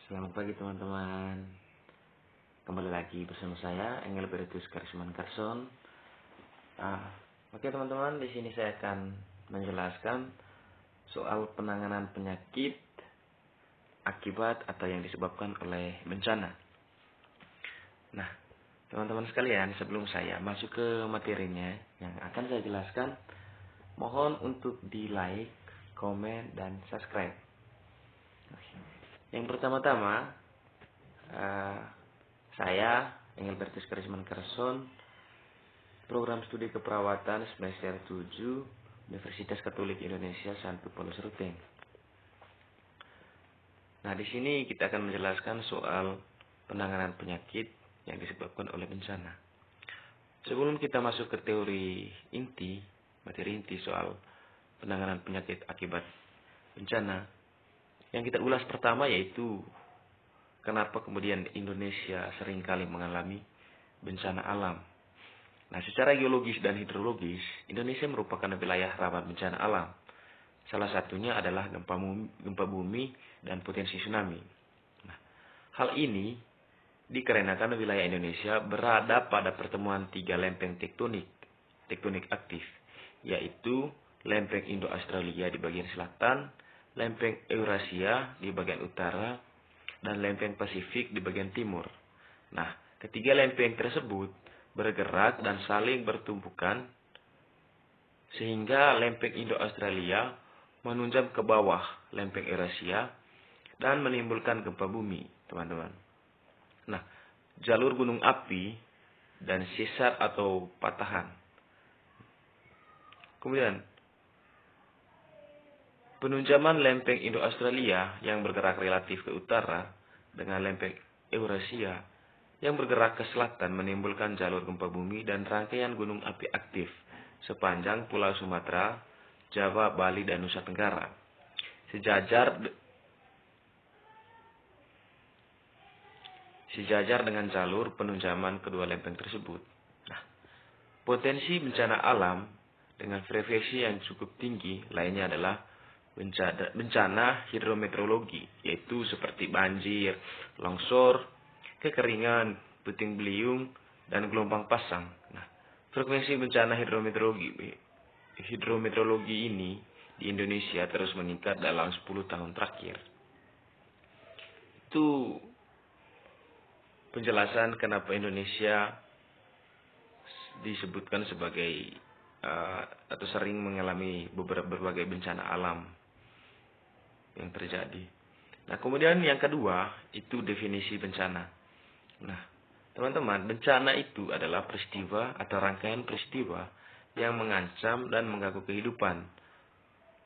Selamat pagi teman-teman. Kembali lagi bersama saya Engel Beritus Karisman Carson. Oke teman-teman, di sini saya akan menjelaskan soal penanganan penyakit akibat atau yang disebabkan oleh bencana. Nah, teman-teman sekalian, sebelum saya masuk ke materinya yang akan saya jelaskan, mohon untuk di like, komen, dan subscribe. Yang pertama-tama, saya Engel Beritus Karisman Carson, program studi keperawatan semester 7 Universitas Katolik Indonesia Santo Paulus Ruteng. Nah, di sini kita akan menjelaskan soal penanganan penyakit yang disebabkan oleh bencana. Sebelum kita masuk ke teori inti, materi inti soal penanganan penyakit akibat bencana, yang kita ulas pertama yaitu kenapa kemudian Indonesia seringkali mengalami bencana alam. Nah, secara geologis dan hidrologis, Indonesia merupakan wilayah rawan bencana alam. Salah satunya adalah gempa bumi dan potensi tsunami. Nah, hal ini dikarenakan wilayah Indonesia berada pada pertemuan tiga lempeng tektonik aktif, yaitu lempeng Indo-Australia di bagian selatan, lempeng Eurasia di bagian utara, dan lempeng Pasifik di bagian timur. Nah, ketiga lempeng tersebut bergerak dan saling bertumpukan sehingga lempeng Indo-Australia menunjam ke bawah lempeng Eurasia dan menimbulkan gempa bumi, teman-teman. Nah, jalur gunung api dan sesar atau patahan. Kemudian, penunjaman lempeng Indo-Australia yang bergerak relatif ke utara dengan lempeng Eurasia yang bergerak ke selatan menimbulkan jalur gempa bumi dan rangkaian gunung api aktif sepanjang Pulau Sumatera, Jawa, Bali, dan Nusa Tenggara. Sejajar dengan jalur penunjaman kedua lempeng tersebut. Nah, potensi bencana alam dengan frekuensi yang cukup tinggi lainnya adalah bencana hidrometeorologi, yaitu seperti banjir, longsor, kekeringan, puting beliung, dan gelombang pasang. Nah, frekuensi bencana hidrometeorologi ini di Indonesia terus meningkat dalam 10 tahun terakhir. Itu penjelasan kenapa Indonesia disebutkan sebagai atau sering mengalami berbagai bencana alam yang terjadi. Nah, kemudian yang kedua itu definisi bencana. Nah, teman-teman, bencana itu adalah peristiwa atau rangkaian peristiwa yang mengancam dan mengganggu kehidupan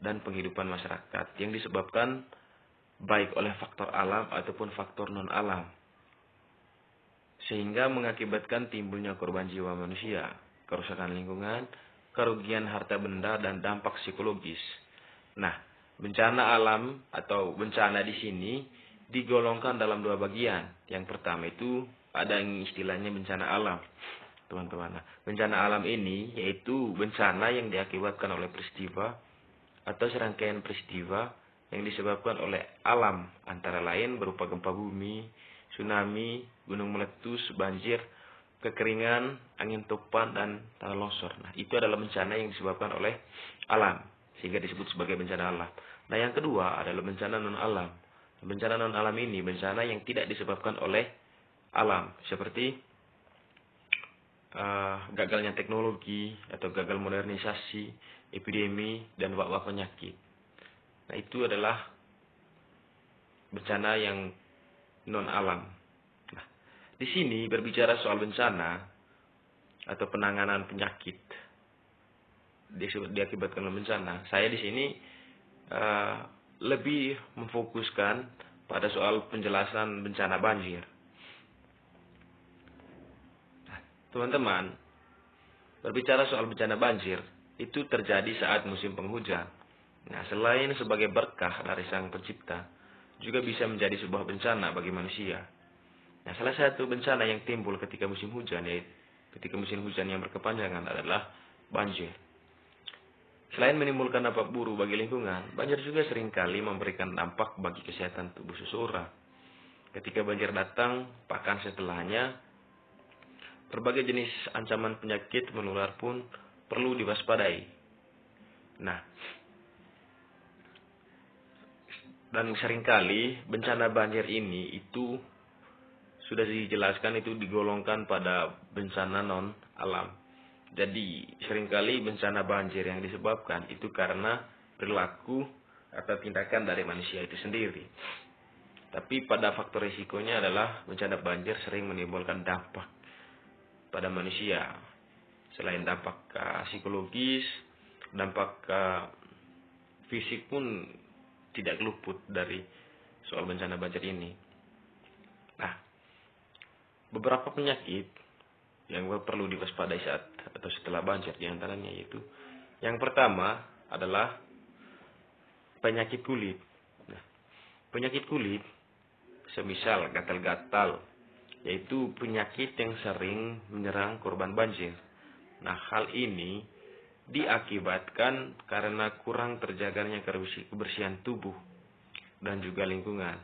dan penghidupan masyarakat yang disebabkan baik oleh faktor alam ataupun faktor non-alam, sehingga mengakibatkan timbulnya korban jiwa manusia, kerusakan lingkungan, kerugian harta benda, dan dampak psikologis. Nah, bencana alam atau bencana di sini digolongkan dalam dua bagian. Yang pertama itu ada yang istilahnya bencana alam, teman-teman. Nah, bencana alam ini yaitu bencana yang diakibatkan oleh peristiwa atau serangkaian peristiwa yang disebabkan oleh alam, antara lain berupa gempa bumi, tsunami, gunung meletus, banjir, kekeringan, angin topan, dan tanah longsor. Nah, itu adalah bencana yang disebabkan oleh alam, sehingga disebut sebagai bencana alam. Nah, yang kedua adalah bencana non-alam. Bencana non-alam ini bencana yang tidak disebabkan oleh alam, seperti gagalnya teknologi atau gagal modernisasi, epidemi, dan wabah penyakit. Nah, itu adalah bencana yang non-alam. Nah, di sini berbicara soal bencana atau penanganan penyakit diakibatkan oleh bencana. Saya di sini lebih memfokuskan pada soal penjelasan bencana banjir. Nah, teman-teman, berbicara soal bencana banjir itu terjadi saat musim penghujan. Nah, selain sebagai berkah dari Sang Pencipta, juga bisa menjadi sebuah bencana bagi manusia. Nah, salah satu bencana yang timbul ketika musim hujan yang berkepanjangan adalah banjir. Selain menimbulkan dampak buruk bagi lingkungan, banjir juga seringkali memberikan dampak bagi kesehatan tubuh seseorang. Ketika banjir datang, bahkan setelahnya, berbagai jenis ancaman penyakit menular pun perlu diwaspadai. Nah, dan seringkali bencana banjir ini itu sudah dijelaskan itu digolongkan pada bencana non alam. Jadi seringkali bencana banjir yang disebabkan itu karena perilaku atau tindakan dari manusia itu sendiri. Tapi pada faktor risikonya adalah bencana banjir sering menimbulkan dampak pada manusia. Selain dampak psikologis, dampak fisik pun tidak luput dari soal bencana banjir ini. Nah, beberapa penyakit yang perlu diwaspadai saat atau setelah banjir diantaranya yaitu yang pertama adalah penyakit kulit. Nah, penyakit kulit semisal gatal-gatal yaitu penyakit yang sering menyerang korban banjir. Nah, hal ini diakibatkan karena kurang terjaganya kebersihan tubuh dan juga lingkungan.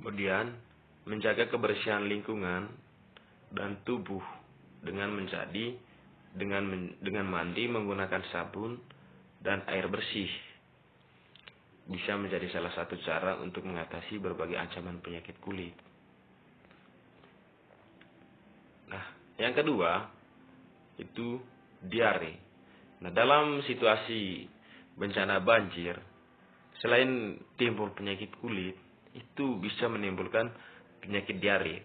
Kemudian, menjaga kebersihan lingkungan dan tubuh dengan mandi menggunakan sabun dan air bersih bisa menjadi salah satu cara untuk mengatasi berbagai ancaman penyakit kulit. Nah, yang kedua itu diare. Nah, dalam situasi bencana banjir, selain timbul penyakit kulit, itu bisa menimbulkan penyakit diare.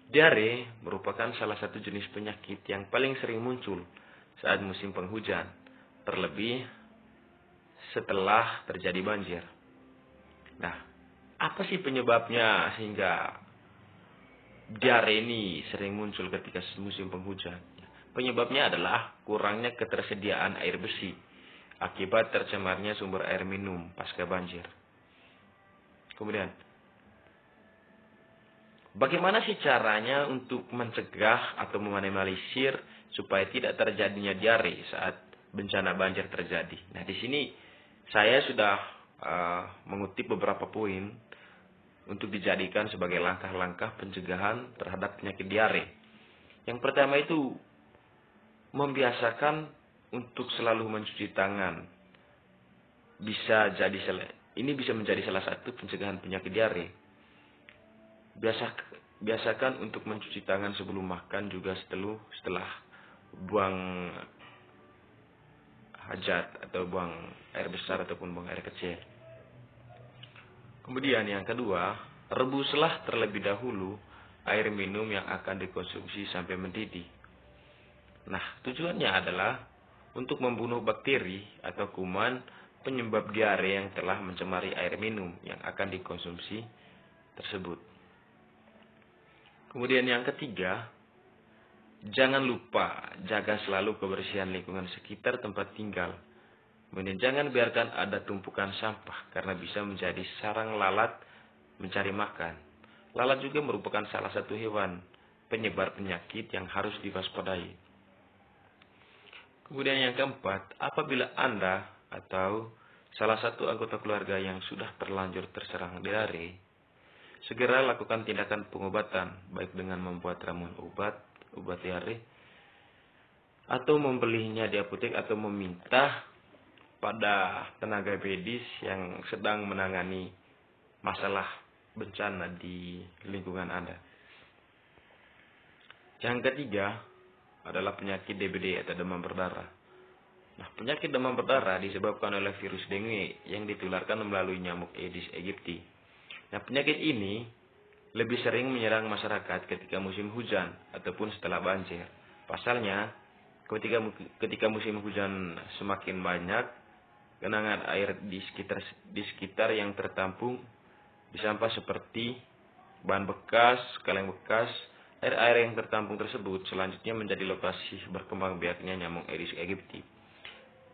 Diare merupakan salah satu jenis penyakit yang paling sering muncul saat musim penghujan, terlebih setelah terjadi banjir. Nah, apa sih penyebabnya sehingga diare ini sering muncul ketika musim penghujan? Penyebabnya adalah kurangnya ketersediaan air bersih akibat tercemarnya sumber air minum pasca banjir. Kemudian, bagaimana sih caranya untuk mencegah atau meminimalisir supaya tidak terjadinya diare saat bencana banjir terjadi? Nah, di sini saya sudah mengutip beberapa poin untuk dijadikan sebagai langkah-langkah pencegahan terhadap penyakit diare. Yang pertama itu membiasakan untuk selalu mencuci tangan. Ini bisa menjadi salah satu pencegahan penyakit diare. Biasakan untuk mencuci tangan sebelum makan juga setelah buang hajat atau buang air besar ataupun buang air kecil. Kemudian yang kedua, rebuslah terlebih dahulu air minum yang akan dikonsumsi sampai mendidih. Nah, tujuannya adalah untuk membunuh bakteri atau kuman penyebab diare yang telah mencemari air minum yang akan dikonsumsi tersebut. Kemudian yang ketiga, jangan lupa jaga selalu kebersihan lingkungan sekitar tempat tinggal. Kemudian jangan biarkan ada tumpukan sampah karena bisa menjadi sarang lalat mencari makan. Lalat juga merupakan salah satu hewan penyebar penyakit yang harus diwaspadai. Kemudian yang keempat, apabila Anda atau salah satu anggota keluarga yang sudah terlanjur terserang diare, segera lakukan tindakan pengobatan, baik dengan membuat ramuan obat diare, atau membelinya di apotek atau meminta pada tenaga medis yang sedang menangani masalah bencana di lingkungan Anda. Yang ketiga adalah penyakit DBD atau demam berdarah. Nah, penyakit demam berdarah disebabkan oleh virus dengue yang ditularkan melalui nyamuk Aedes aegypti. Nah, penyakit ini lebih sering menyerang masyarakat ketika musim hujan ataupun setelah banjir. Pasalnya, ketika musim hujan semakin banyak, genangan air di sekitar yang tertampung di sampah seperti bahan bekas, kaleng bekas, air yang tertampung tersebut selanjutnya menjadi lokasi berkembang biaknya nyamuk Aedes aegypti.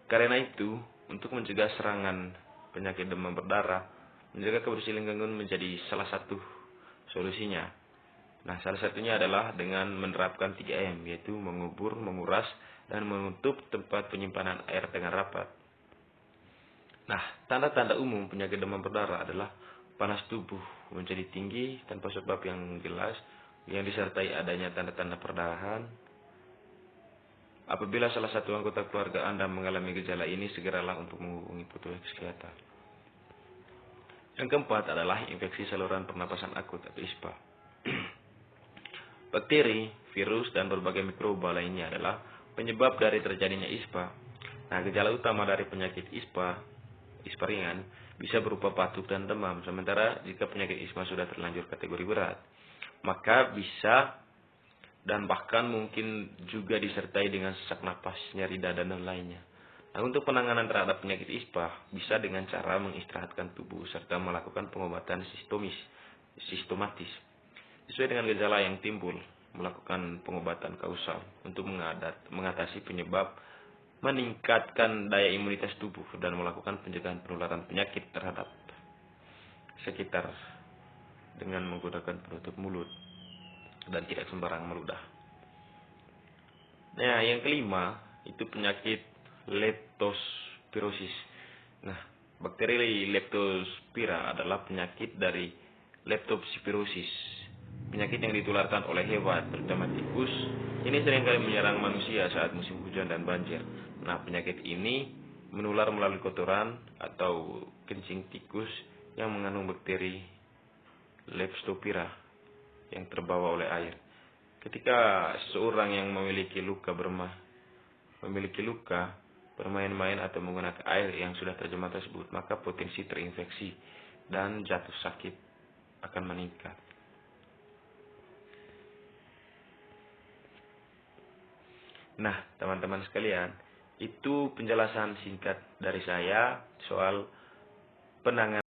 Karena itu, untuk mencegah serangan penyakit demam berdarah, menjaga kebersihan lingkungan menjadi salah satu solusinya. Nah, salah satunya adalah dengan menerapkan 3M, yaitu mengubur, menguras, dan menutup tempat penyimpanan air dengan rapat. Nah, tanda-tanda umum penyakit demam berdarah adalah panas tubuh menjadi tinggi tanpa sebab yang jelas, yang disertai adanya tanda-tanda perdarahan. Apabila salah satu anggota keluarga Anda mengalami gejala ini, segeralah untuk menghubungi petugas kesehatan. Yang keempat adalah infeksi saluran pernapasan akut atau ISPA. Bakteri, virus, dan berbagai mikroba lainnya adalah penyebab dari terjadinya ISPA. Nah, gejala utama dari penyakit ISPA ringan, bisa berupa batuk dan demam. Sementara jika penyakit ISPA sudah terlanjur kategori berat, maka bisa dan bahkan mungkin juga disertai dengan sesak napas, nyeri dada, dan lainnya. Nah, untuk penanganan terhadap penyakit ISPA bisa dengan cara mengistirahatkan tubuh serta melakukan pengobatan sistematis sesuai dengan gejala yang timbul, melakukan pengobatan kausal untuk mengatasi penyebab, meningkatkan daya imunitas tubuh, dan melakukan pencegahan penularan penyakit terhadap sekitar dengan menggunakan penutup mulut dan tidak sembarang meludah. Nah, yang kelima itu penyakit leptospirosis. Nah, bakteri leptospira adalah penyakit dari leptospirosis. Penyakit yang ditularkan oleh hewan, terutama tikus. Ini seringkali menyerang manusia saat musim hujan dan banjir. Nah, penyakit ini menular melalui kotoran atau kencing tikus yang mengandung bakteri Leptospira yang terbawa oleh air. Ketika seseorang yang memiliki luka bermain-main atau menggunakan air yang sudah tercemar tersebut, maka potensi terinfeksi dan jatuh sakit akan meningkat. Nah, teman-teman sekalian, itu penjelasan singkat dari saya soal penanganan